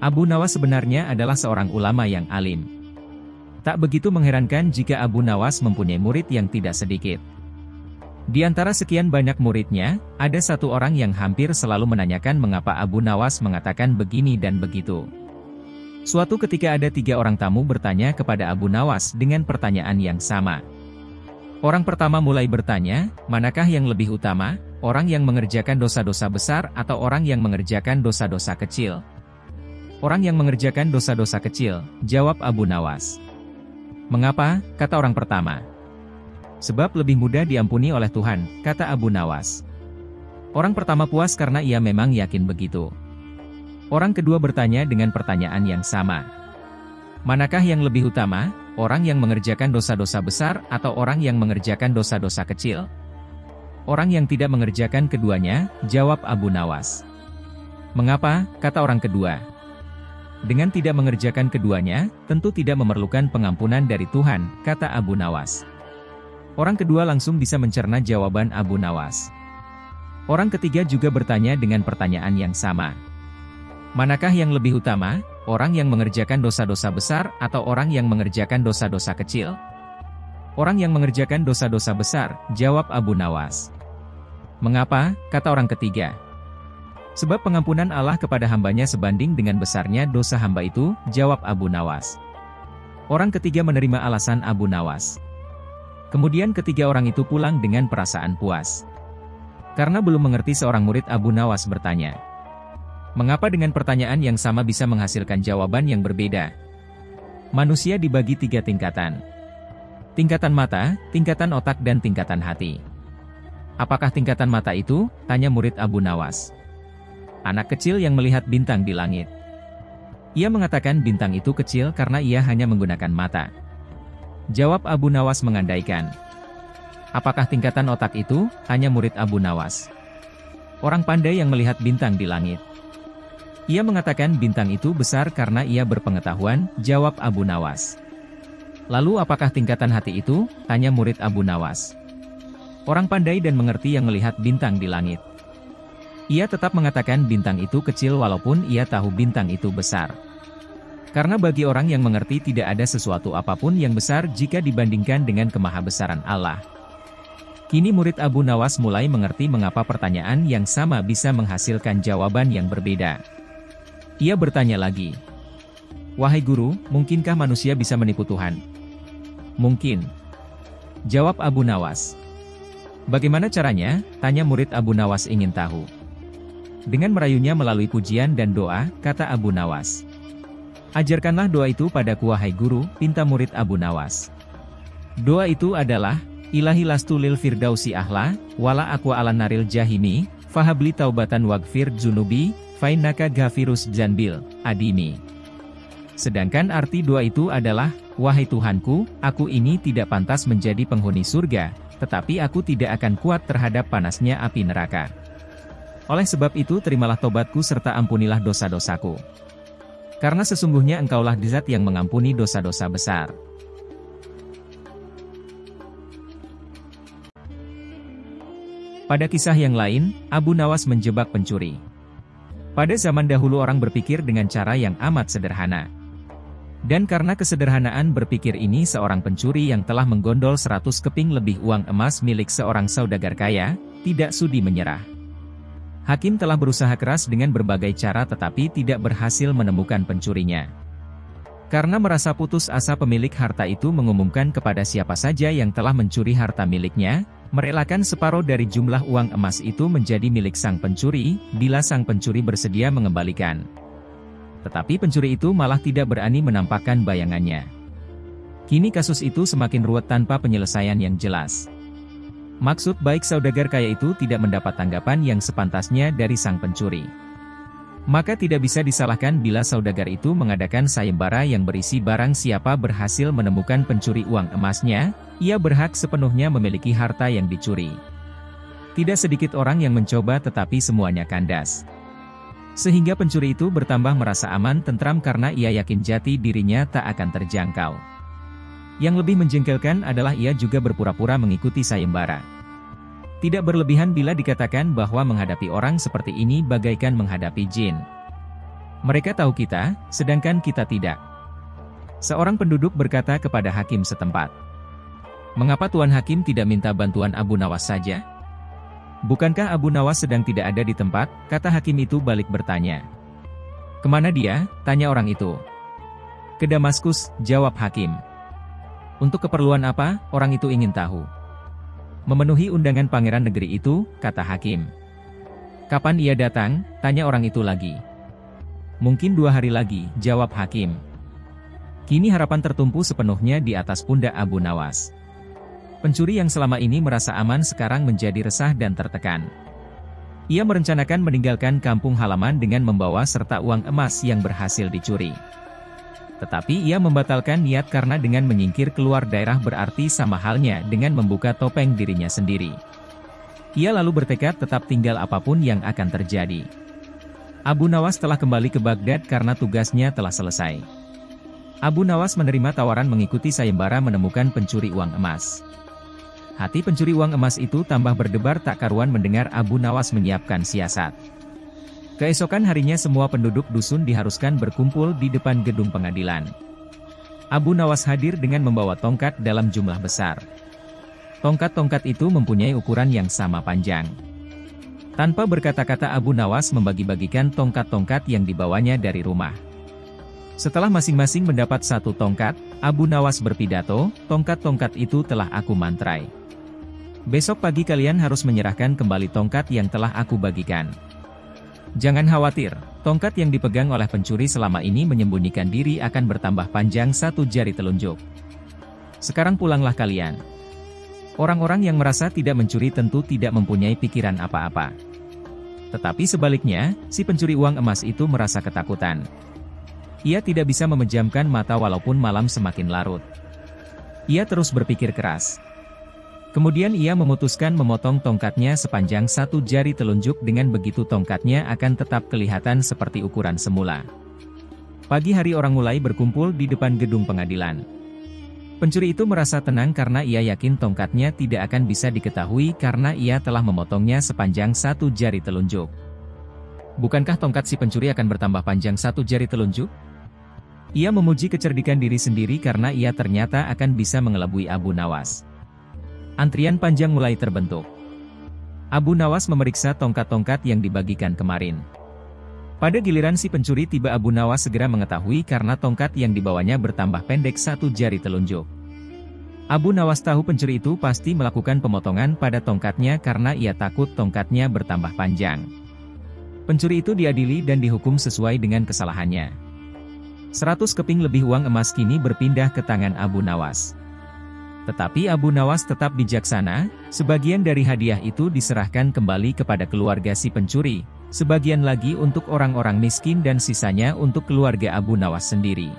Abu Nawas sebenarnya adalah seorang ulama yang alim. Tak begitu mengherankan jika Abu Nawas mempunyai murid yang tidak sedikit. Di antara sekian banyak muridnya, ada satu orang yang hampir selalu menanyakan mengapa Abu Nawas mengatakan begini dan begitu. Suatu ketika ada 3 orang tamu bertanya kepada Abu Nawas dengan pertanyaan yang sama. Orang pertama mulai bertanya, manakah yang lebih utama, orang yang mengerjakan dosa-dosa besar atau orang yang mengerjakan dosa-dosa kecil? Orang yang mengerjakan dosa-dosa kecil, jawab Abu Nawas. Mengapa, kata orang pertama. Sebab lebih mudah diampuni oleh Tuhan, kata Abu Nawas. Orang pertama puas karena ia memang yakin begitu. Orang kedua bertanya dengan pertanyaan yang sama. Manakah yang lebih utama, orang yang mengerjakan dosa-dosa besar atau orang yang mengerjakan dosa-dosa kecil? Orang yang tidak mengerjakan keduanya, jawab Abu Nawas. Mengapa, kata orang kedua. Dengan tidak mengerjakan keduanya, tentu tidak memerlukan pengampunan dari Tuhan, kata Abu Nawas. Orang kedua langsung bisa mencerna jawaban Abu Nawas. Orang ketiga juga bertanya dengan pertanyaan yang sama. Manakah yang lebih utama, orang yang mengerjakan dosa-dosa besar atau orang yang mengerjakan dosa-dosa kecil? Orang yang mengerjakan dosa-dosa besar, jawab Abu Nawas. Mengapa, kata orang ketiga. Sebab pengampunan Allah kepada hambanya sebanding dengan besarnya dosa hamba itu, jawab Abu Nawas. Orang ketiga menerima alasan Abu Nawas. Kemudian ketiga orang itu pulang dengan perasaan puas. Karena belum mengerti, seorang murid Abu Nawas bertanya. Mengapa dengan pertanyaan yang sama bisa menghasilkan jawaban yang berbeda? Manusia dibagi 3 tingkatan. Tingkatan mata, tingkatan otak dan tingkatan hati. Apakah tingkatan mata itu? Tanya murid Abu Nawas. Anak kecil yang melihat bintang di langit. Ia mengatakan bintang itu kecil karena ia hanya menggunakan mata. Jawab Abu Nawas mengandaikan. Apakah tingkatan otak itu? Tanya murid Abu Nawas. Orang pandai yang melihat bintang di langit. Ia mengatakan bintang itu besar karena ia berpengetahuan, jawab Abu Nawas. Lalu apakah tingkatan hati itu? Tanya murid Abu Nawas. Orang pandai dan mengerti yang melihat bintang di langit. Ia tetap mengatakan bintang itu kecil walaupun ia tahu bintang itu besar. Karena bagi orang yang mengerti tidak ada sesuatu apapun yang besar jika dibandingkan dengan kemahabesaran Allah. Kini murid Abu Nawas mulai mengerti mengapa pertanyaan yang sama bisa menghasilkan jawaban yang berbeda. Ia bertanya lagi. Wahai guru, mungkinkah manusia bisa menipu Tuhan? Mungkin. Jawab Abu Nawas. Bagaimana caranya? Tanya murid Abu Nawas ingin tahu. Dengan merayunya melalui pujian dan doa, kata Abu Nawas. Ajarkanlah doa itu padaku wahai guru, pinta murid Abu Nawas. Doa itu adalah, Ilahi lastu lil firdausi ahla, wala aqua ala naril jahimi, fahabli taubatan wagfir junubi, fainaka ghafirus zanbil, adimi. Sedangkan arti doa itu adalah, wahai Tuhanku, aku ini tidak pantas menjadi penghuni surga, tetapi aku tidak akan kuat terhadap panasnya api neraka. Oleh sebab itu terimalah tobatku serta ampunilah dosa-dosaku. Karena sesungguhnya engkaulah Zat yang mengampuni dosa-dosa besar. Pada kisah yang lain, Abu Nawas menjebak pencuri. Pada zaman dahulu orang berpikir dengan cara yang amat sederhana. Dan karena kesederhanaan berpikir ini, seorang pencuri yang telah menggondol 100 keping lebih uang emas milik seorang saudagar kaya, tidak sudi menyerah. Hakim telah berusaha keras dengan berbagai cara tetapi tidak berhasil menemukan pencurinya. Karena merasa putus asa, pemilik harta itu mengumumkan kepada siapa saja yang telah mencuri harta miliknya, merelakan separuh dari jumlah uang emas itu menjadi milik sang pencuri, bila sang pencuri bersedia mengembalikan. Tetapi pencuri itu malah tidak berani menampakkan bayangannya. Kini kasus itu semakin ruwet tanpa penyelesaian yang jelas. Maksud baik saudagar kaya itu tidak mendapat tanggapan yang sepantasnya dari sang pencuri. Maka tidak bisa disalahkan bila saudagar itu mengadakan sayembara yang berisi barang siapa berhasil menemukan pencuri uang emasnya, ia berhak sepenuhnya memiliki harta yang dicuri. Tidak sedikit orang yang mencoba tetapi semuanya kandas. Sehingga pencuri itu bertambah merasa aman tentram karena ia yakin jati dirinya tak akan terjangkau. Yang lebih menjengkelkan adalah ia juga berpura-pura mengikuti sayembara. Tidak berlebihan bila dikatakan bahwa menghadapi orang seperti ini bagaikan menghadapi jin. Mereka tahu kita, sedangkan kita tidak. Seorang penduduk berkata kepada hakim setempat. Mengapa Tuan Hakim tidak minta bantuan Abu Nawas saja? Bukankah Abu Nawas sedang tidak ada di tempat? Kata hakim itu balik bertanya. Kemana dia? Tanya orang itu. Ke Damaskus, jawab hakim. Untuk keperluan apa? Orang itu ingin tahu. Memenuhi undangan pangeran negeri itu, kata hakim. Kapan ia datang? Tanya orang itu lagi. Mungkin 2 hari lagi, jawab hakim. Kini harapan tertumpu sepenuhnya di atas pundak Abu Nawas. Pencuri yang selama ini merasa aman sekarang menjadi resah dan tertekan. Ia merencanakan meninggalkan kampung halaman dengan membawa serta uang emas yang berhasil dicuri. Tetapi ia membatalkan niat karena dengan menyingkir keluar daerah berarti sama halnya dengan membuka topeng dirinya sendiri. Ia lalu bertekad tetap tinggal apapun yang akan terjadi. Abu Nawas telah kembali ke Baghdad karena tugasnya telah selesai. Abu Nawas menerima tawaran mengikuti sayembara menemukan pencuri uang emas. Hati pencuri uang emas itu tambah berdebar tak karuan mendengar Abu Nawas menyiapkan siasat. Keesokan harinya semua penduduk dusun diharuskan berkumpul di depan gedung pengadilan. Abu Nawas hadir dengan membawa tongkat dalam jumlah besar. Tongkat-tongkat itu mempunyai ukuran yang sama panjang. Tanpa berkata-kata Abu Nawas membagi-bagikan tongkat-tongkat yang dibawanya dari rumah. Setelah masing-masing mendapat 1 tongkat, Abu Nawas berpidato, tongkat-tongkat itu telah aku mantrai. Besok pagi kalian harus menyerahkan kembali tongkat yang telah aku bagikan. Jangan khawatir, tongkat yang dipegang oleh pencuri selama ini menyembunyikan diri akan bertambah panjang 1 jari telunjuk. Sekarang pulanglah kalian. Orang-orang yang merasa tidak mencuri tentu tidak mempunyai pikiran apa-apa. Tetapi sebaliknya, si pencuri uang emas itu merasa ketakutan. Ia tidak bisa memejamkan mata walaupun malam semakin larut. Ia terus berpikir keras. Kemudian ia memutuskan memotong tongkatnya sepanjang 1 jari telunjuk, dengan begitu tongkatnya akan tetap kelihatan seperti ukuran semula. Pagi hari orang mulai berkumpul di depan gedung pengadilan. Pencuri itu merasa tenang karena ia yakin tongkatnya tidak akan bisa diketahui karena ia telah memotongnya sepanjang 1 jari telunjuk. Bukankah tongkat si pencuri akan bertambah panjang 1 jari telunjuk? Ia memuji kecerdikan diri sendiri karena ia ternyata akan bisa mengelabui Abu Nawas. Antrian panjang mulai terbentuk. Abu Nawas memeriksa tongkat-tongkat yang dibagikan kemarin. Pada giliran si pencuri tiba, Abu Nawas segera mengetahui karena tongkat yang dibawanya bertambah pendek 1 jari telunjuk. Abu Nawas tahu pencuri itu pasti melakukan pemotongan pada tongkatnya karena ia takut tongkatnya bertambah panjang. Pencuri itu diadili dan dihukum sesuai dengan kesalahannya. 100 keping lebih uang emas kini berpindah ke tangan Abu Nawas. Tetapi Abu Nawas tetap bijaksana, sebagian dari hadiah itu diserahkan kembali kepada keluarga si pencuri, sebagian lagi untuk orang-orang miskin dan sisanya untuk keluarga Abu Nawas sendiri.